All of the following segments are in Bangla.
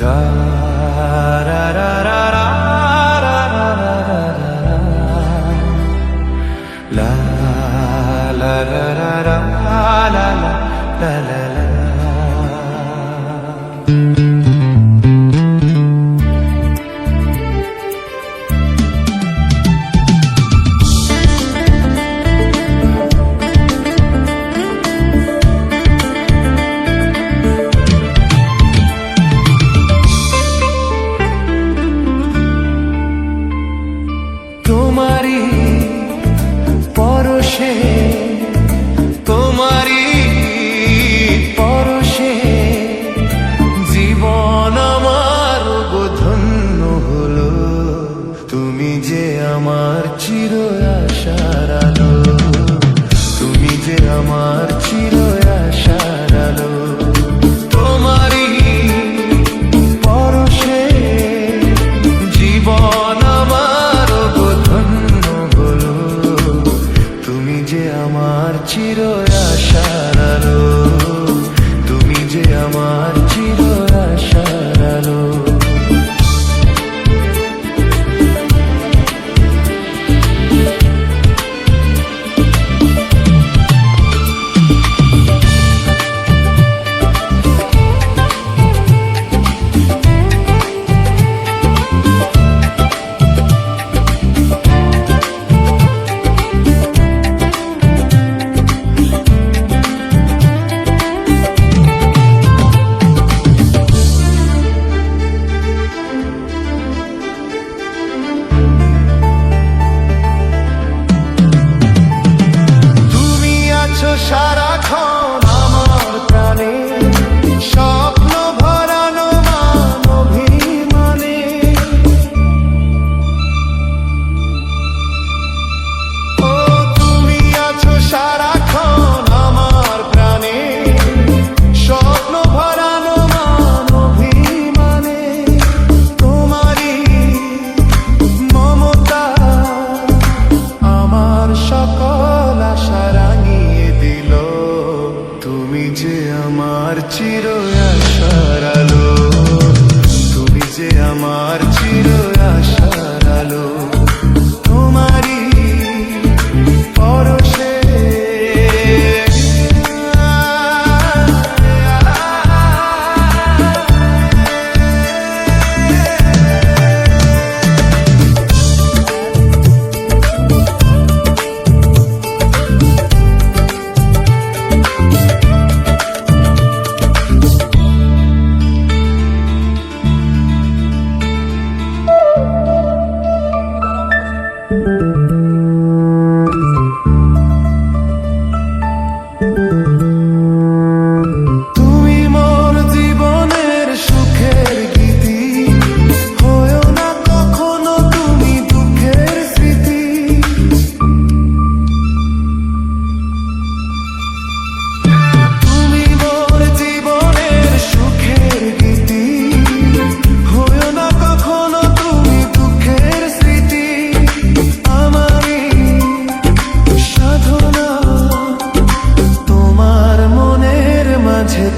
ra ra ra ra ra ra ra ra la la la la la la la la la. তোমারি পরশে তোমারি পরশে জীবন আমার ধন্য হলো, তুমি যে আমার চির আশার আলো, তুমি যে আমার চির আশার আলো। তোমারি পরশে জীবন আমার চির আশার আলো, তুমি যে আমার চির আশার আলো। সারাক্ষণ আমার প্রাণে স্বপ্ন ভরানো মান অভিমানে, ও তুমি আছো সারাক্ষণ আমার প্রাণে স্বপ্ন ভরানো মান অভিমানে। তোমারই মমতা আমার সকল আশা রাঙিয়ে দিল, তুমি যে আমার চির আশার আলো, তুমি যে আমার চির আশার আলো। তোমারই পরশে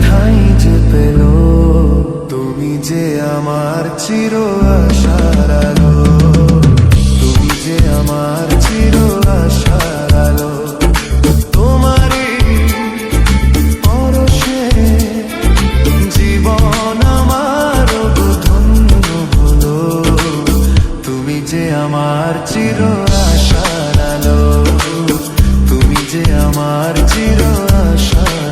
ঠাই যে পেল, তুমি যে আমার চির আশার আলো, তুমি যে আমার চির আশার আলো। তোমারই পরশে জীবন আমার ধন্য হলো, তুমি যে আমার চির আশার আলো, তুমি যে আমার চির আশার